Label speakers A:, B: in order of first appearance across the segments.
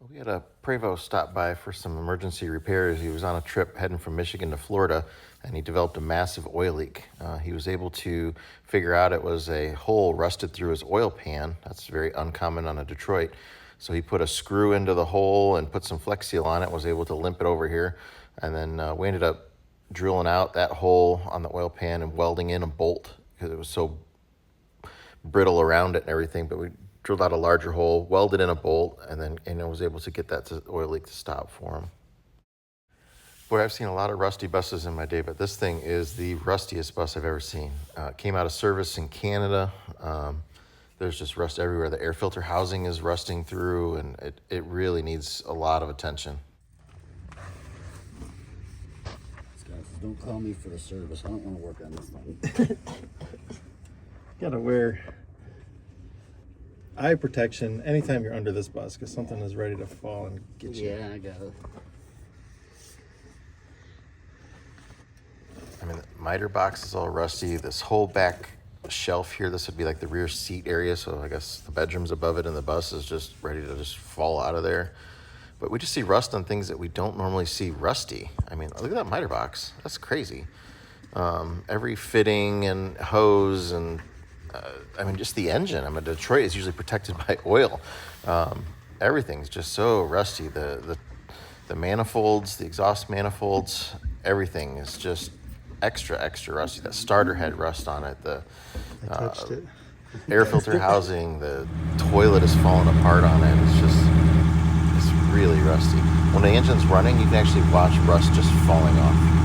A: We had a prevost stop by for some emergency repairs. He was on a trip heading from Michigan to Florida, and he developed a massive oil leak. He was able to figure out it was a hole rusted through his oil pan. That's very uncommon on a Detroit. So he put a screw into the hole and put some Flex Seal on it, was able to limp it over here. And then we ended up drilling out that hole on the oil pan and welding in a bolt because it was so brittle around it and everything. But we drilled out a larger hole, welded in a bolt, and I was able to get that oil leak to stop for him. Boy, I've seen a lot of rusty buses in my day, but this thing is the rustiest bus I've ever seen. It came out of service in Canada. There's just rust everywhere. The air filter housing is rusting through, and it really needs a lot of attention.
B: Don't call me for the service. I don't want to work on this thing.
C: Gotta wear eye protection anytime you're under this bus because something is ready to fall and get you.
B: Yeah, I got it.
A: I mean, the miter box is all rusty. This whole back shelf here, this would be like the rear seat area, so I guess the bedroom's above it and the bus is just ready to just fall out of there. But we just see rust on things that we don't normally see rusty. I mean, look at that miter box. That's crazy. Every fitting and hose and I mean, just the engine. I mean, Detroit is usually protected by oil. Everything's just so rusty. The manifolds, the exhaust manifolds, everything is just extra rusty. That starter had rust on it.
C: I touched it.
A: Air filter housing, the toilet is falling apart on it. It's really rusty. When the engine's running, you can actually watch rust just falling off.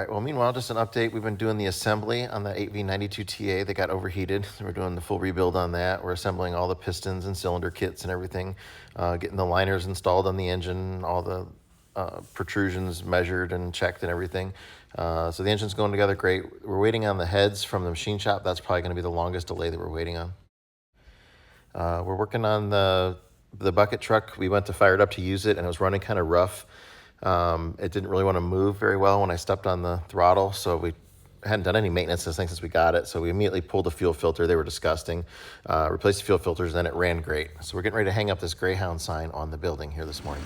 A: Well, meanwhile, just an update. We've been doing the assembly on the 8V92TA. They got overheated. We're doing the full rebuild on that. We're assembling all the pistons and cylinder kits and everything, getting the liners installed on the engine, all the protrusions measured and checked and everything. So the engine's going together great. We're waiting on the heads from the machine shop. That's probably going to be the longest delay that we're waiting on. We're working on the bucket truck. We went to fire it up to use it, and it was running kind of rough. It didn't really want to move very well when I stepped on the throttle, so we hadn't done any maintenance to this thing since we got it, so we immediately pulled the fuel filter. They were disgusting. Replaced the fuel filters, then it ran great. So we're getting ready to hang up this greyhound sign on the building here this morning.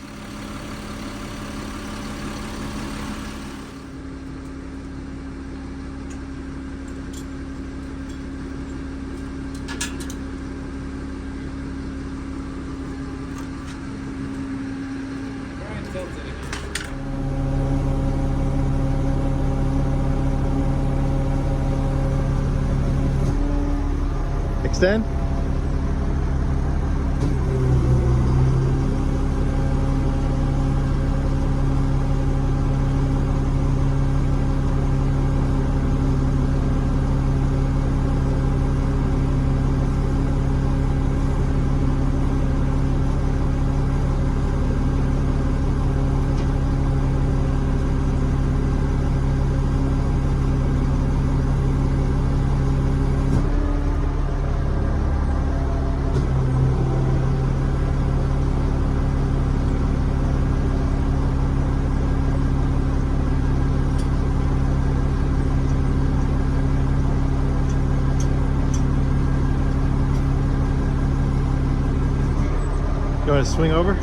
C: Extend. want to swing over?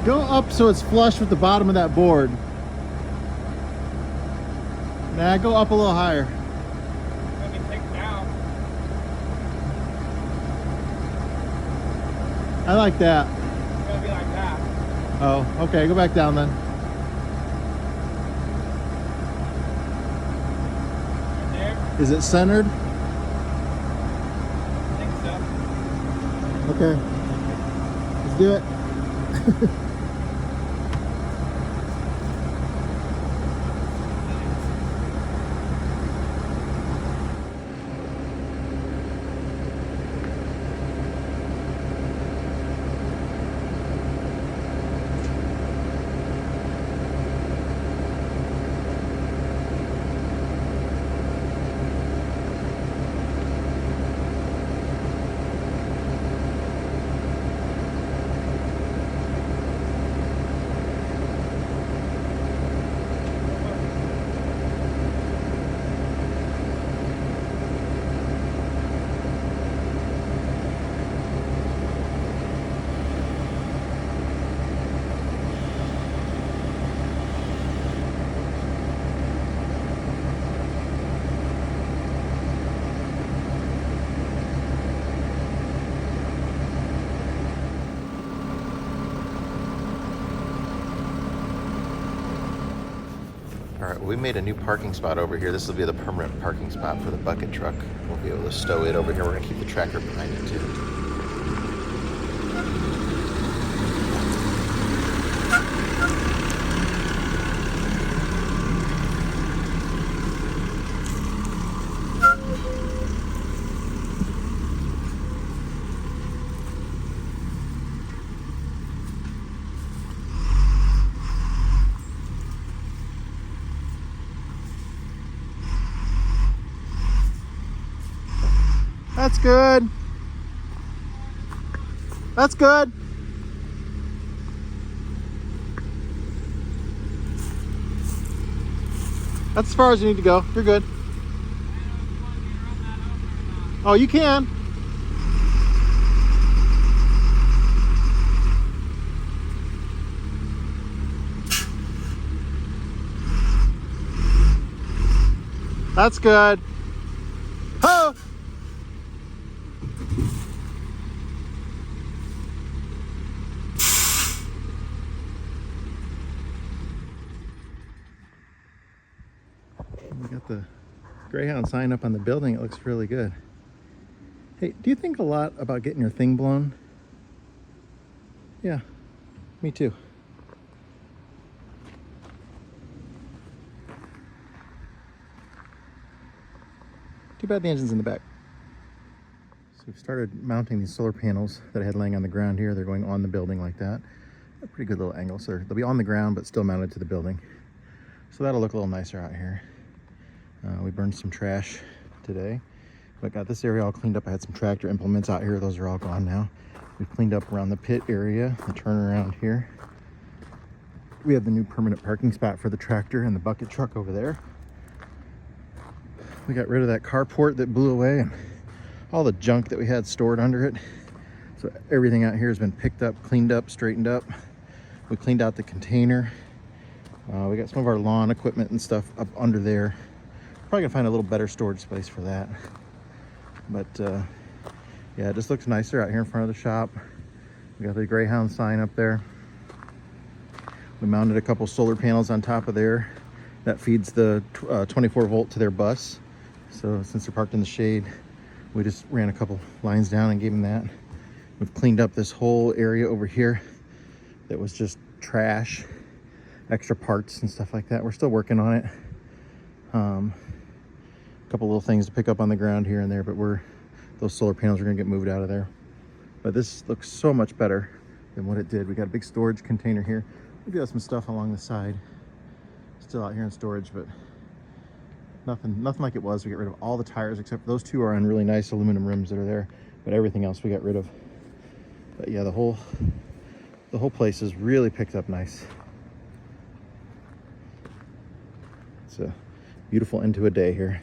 C: Go up so it's flush with the bottom of that board. Nah, go up a little higher.
D: Let me take it out.
C: I like that.
D: It's gonna be like that.
C: Oh, okay, go back down then.
D: Right there.
C: Is it centered?
D: I think so.
C: Okay. Let's do it.
A: All right, we made a new parking spot over here. This will be the permanent parking spot for the bucket truck. We'll be able to stow it over here. We're gonna keep the tractor behind it too.
C: That's good. That's good. That's as far as you need to go. You're good. Oh, you can. That's good. Oh! We got the greyhound sign up on the building. It looks really good. Hey, do you think a lot about getting your thing blown? Yeah, me too. Too bad the engine's in the back. So we've started mounting these solar panels that I had laying on the ground here. They're going on the building like that. A pretty good little angle. So they'll be on the ground, but still mounted to the building. So that'll look a little nicer out here. We burned some trash today, but got this area all cleaned up. I had some tractor implements out here. Those are all gone now. We cleaned up around the pit area, the turnaround here. We have the new permanent parking spot for the tractor and the bucket truck over there. We got rid of that carport that blew away and all the junk that we had stored under it. So everything out here has been picked up, cleaned up, straightened up. We cleaned out the container. We got some of our lawn equipment and stuff up under there. Probably gonna find a little better storage space for that. But yeah, it just looks nicer out here in front of the shop. We got the greyhound sign up there. We mounted a couple solar panels on top of there. That feeds the 24 volt to their bus. So since they're parked in the shade, We just ran a couple lines down and gave him that. We've cleaned up this whole area over here that was just trash, extra parts and stuff like that. We're still working on it. A couple little things to pick up on the ground here and there, but those solar panels are gonna get moved out of there. But this looks so much better than what it did. We got a big storage container here. We do have some stuff along the side still out here in storage, but nothing like it was. We got rid of all the tires except for those two are on really nice aluminum rims that are there, but everything else we got rid of. But yeah, the whole place has really picked up nice. It's a beautiful end to a day here.